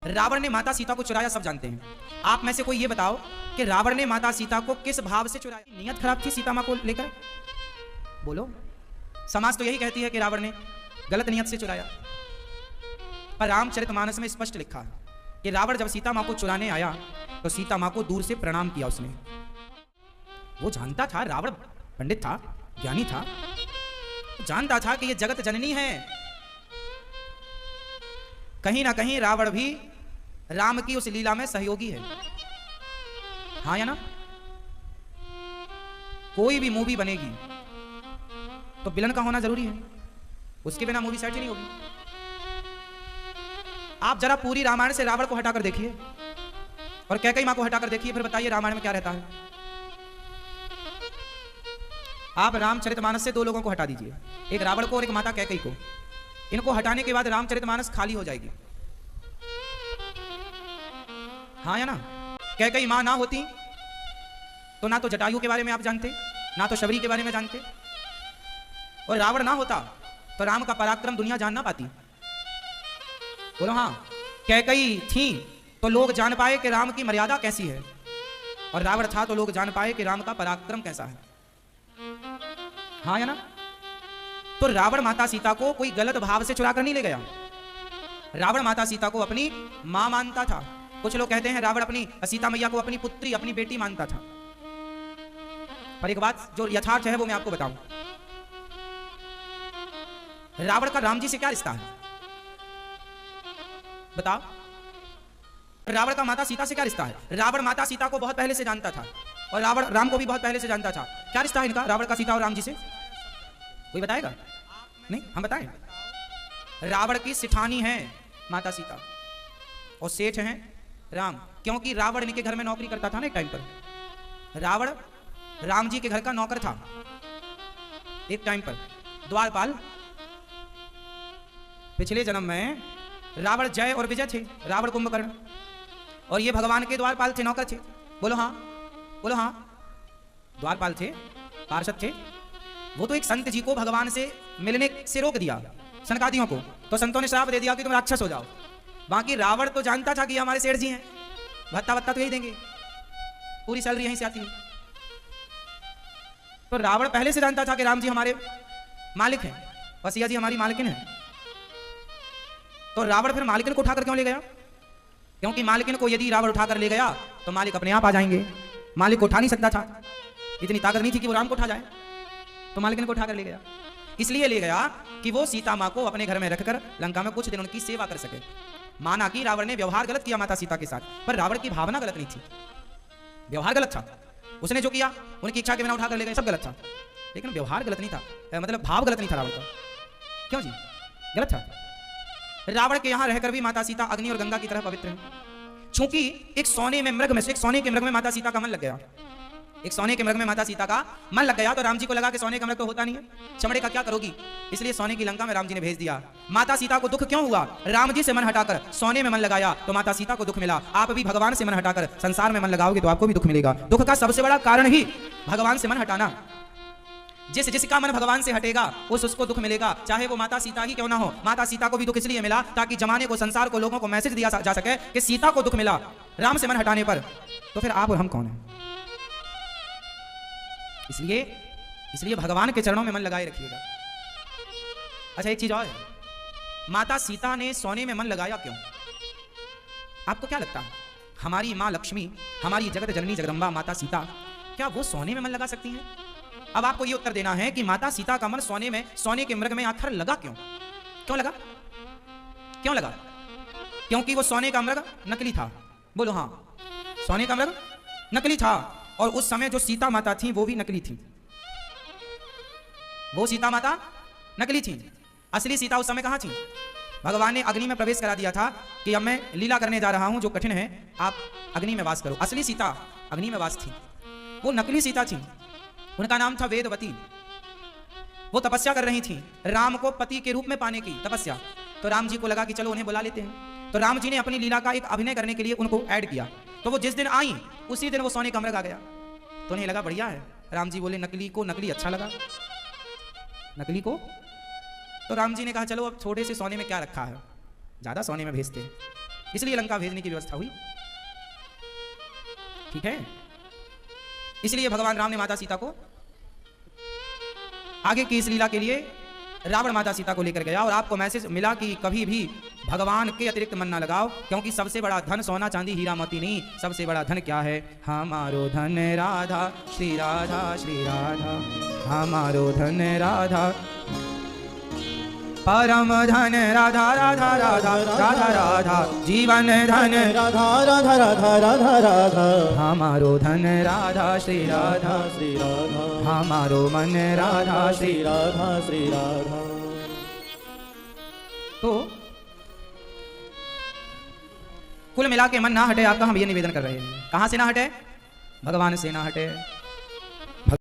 रावण ने माता सीता को चुराया सब जानते हैं। आप में से कोई ये बताओ कि रावण ने माता सीता को किस भाव से चुराया? नियत खराब थी सीता माँ को लेकर? बोलो। समाज तो यही कहती है कि रावण ने गलत नियत से चुराया, पर रामचरितमानस में स्पष्ट लिखा है कि रावण जब सीता माँ को चुराने आया तो सीता माँ को दूर से प्रणाम किया उसने। वो जानता था, रावण पंडित था, ज्ञानी था, जानता था कि ये जगत जननी है। कहीं ना कहीं रावण भी राम की उस लीला में सहयोगी है। हाँ या ना? कोई भी मूवी बनेगी तो विलन का होना जरूरी है, उसके बिना मूवी सेट ही नहीं होगी। आप जरा पूरी रामायण से रावण को हटाकर देखिए और कैकेयी मां को हटाकर देखिए, फिर बताइए रामायण में क्या रहता है। आप रामचरितमानस से दो लोगों को हटा दीजिए, एक रावण को और एक माता कैकेयी को। इनको हटाने के बाद रामचरितमानस खाली हो जाएगी। हाँ या ना? कैकेयी मां ना होती तो ना तो जटायु के बारे में आप जानते, ना तो शबरी के बारे में जानते, और रावण ना होता तो राम का पराक्रम दुनिया जान ना पाती। बोलो हाँ। कैकेयी थी तो लोग जान पाए कि राम की मर्यादा कैसी है, और रावण था तो लोग जान पाए कि राम का पराक्रम कैसा है। हाँ या ना? तो रावण माता सीता को कोई गलत भाव से चुरा कर नहीं ले गया। रावण माता सीता को अपनी मां मानता था। कुछ लोग कहते हैं रावण अपनी सीता मैया को अपनी पुत्री, अपनी बेटी मानता था। पर एक बात जो यथार्थ है वो मैं आपको बताऊं, रावण का राम जी से क्या रिश्ता है? बताओ। रावण का माता सीता से क्या रिश्ता है? रावण माता सीता को बहुत पहले से जानता था और रावण राम को भी बहुत पहले से जानता था। क्या रिश्ता है इनका, रावण का सीता और राम जी से? कोई बताएगा? नहीं, हम बताएं। रावण की सिठानी है माता सीता और सेठ हैं राम, क्योंकि रावण इनके घर में नौकरी करता था ना एक टाइम पर। रावण राम जी के घर का नौकर था एक टाइम पर, द्वारपाल। पिछले जन्म में रावण जय और विजय थे, रावण कुंभकर्ण, और ये भगवान के द्वारपाल थे, नौकर थे। बोलो हाँ, बोलो हाँ। द्वारपाल थे, पार्षद थे। वो तो एक संत जी को भगवान से मिलने से रोक दिया, सनकादियों को, तो संतों ने श्राप दे दिया कि तुम राक्षस हो जाओ। बाकी रावण तो जानता था कि हमारे सेठ जी हैं, भत्ता भत्ता तो यही देंगे, पूरी सैलरी यहीं से आती है। तो रावण पहले से जानता था कि राम जी हमारे मालिक हैं और सिया जी हमारी मालकिन है। तो रावण फिर मालकिन को उठाकर क्यों ले गया? क्योंकि मालकिन को यदि रावण उठाकर ले गया तो मालिक अपने आप आ जाएंगे। मालिक को उठा नहीं सकता था, इतनी ताकत नहीं थी कि वो राम को उठा जाए, तो मालकिन को उठाकर ले गया। इसलिए ले गया कि वो सीता माँ को अपने घर में रखकर लंका में कुछ दिन उनकी सेवा कर सके। माना कि रावण ने व्यवहार गलत किया माता सीता के साथ, पर रावण की भावना गलत नहीं थी, व्यवहार गलत था। उसने जो किया उनकी इच्छा के बिना उठाकर ले गए, सब गलत था, लेकिन व्यवहार गलत नहीं था, मतलब भाव गलत नहीं था रावण का। क्यों जी? गलत था। रावण के यहां रहकर भी माता सीता अग्नि और गंगा की तरह पवित्र है। चूंकि एक सोने में मृग में से, एक सोने के मृग में माता सीता का मन लग गया, एक सोने के मृग में माता सीता का मन लग गया, तो राम जी को लगा कि सोने का मृग तो होता नहीं है, चमड़े का क्या करोगी, इसलिए सोने की लंका में राम जी ने भेज दिया। माता सीता को दुख क्यों हुआ? राम जी से मन हटाकर सोने में मन लगाया तो माता सीता को दुख मिला। आप भी भगवान से मन हटाकर संसार में मन लगाओगे तो आपको भी दुख मिलेगा। दुख का सबसे बड़ा कारण ही भगवान से मन हटाना। जिसका मन भगवान से हटेगा उसको दुख मिलेगा, चाहे वो माता सीता ही क्यों ना हो। माता सीता को भी दुख इसलिए मिला ताकि जमाने को, संसार को, लोगों को मैसेज दिया जा सके कि सीता को दुख मिला राम से मन हटाने पर, तो फिर आप और हम कौन हैं? इसलिए भगवान के चरणों में मन लगाए रखिएगा। अच्छा, एक चीज और है, माता सीता ने सोने में मन लगाया क्यों? आपको क्या लगता है? हमारी माँ लक्ष्मी, हमारी जगत जननी जगदम्बा माता सीता, क्या वो सोने में मन लगा सकती हैं? अब आपको ये उत्तर देना है कि माता सीता का मन सोने में, सोने के मृग में आखिर लगा क्यों? क्यों लगा? क्यों लगा? क्योंकि वो सोने का मृग नकली था। बोलो हाँ, सोने का मृग नकली था, और उस समय जो सीता माता थी वो भी नकली थी। वो सीता माता नकली थी, असली सीता उस समय कहां थी? भगवान ने अग्नि में प्रवेश करा दिया था कि अब मैं लीला करने जा रहा हूं जो कठिन है, आप अग्नि में वास करो। असली सीता अग्नि में वास थी, वो नकली सीता थी, उनका नाम था वेदवती। वो तपस्या कर रही थी राम को पति के रूप में पाने की तपस्या। तो राम जी को लगा कि चलो उन्हें बुला लेते हैं, तो राम जी ने अपनी लीला का एक अभिनय करने के लिए उनको ऐड किया। तो वो जिस दिन आई उसी दिन वो सोने का मृग आ गया, तो उन्हें लगा बढ़िया है। राम जी बोले नकली को नकली अच्छा लगा, नकली को। तो राम जी ने कहा चलो अब थोड़े से सोने में क्या रखा है, ज्यादा सोने में भेजते हैं, इसलिए लंका भेजने की व्यवस्था हुई। ठीक है, इसलिए भगवान राम ने माता सीता को आगे की इस लीला के लिए रावण माता सीता को लेकर गया। और आपको मैसेज मिला कि कभी भी भगवान के अतिरिक्त मन ना लगाओ, क्योंकि सबसे बड़ा धन सोना चांदी हीरा मोती नहीं, सबसे बड़ा धन क्या है? हमारो धन राधा श्री राधा श्री राधा, हमारो धन राधा, परम धन राधा राधा राधा राधा राधा, जीवन धन राधा राधा राधा राधा राधा, हमारो धन राधा श्री राधा श्री राधा, हमारो मन राधा श्री श्री राधा श्री राधा। तो कुल मिला के मन ना हटे आपका, हम ये निवेदन कर रहे हैं। कहां से ना हटे? भगवान से ना हटे।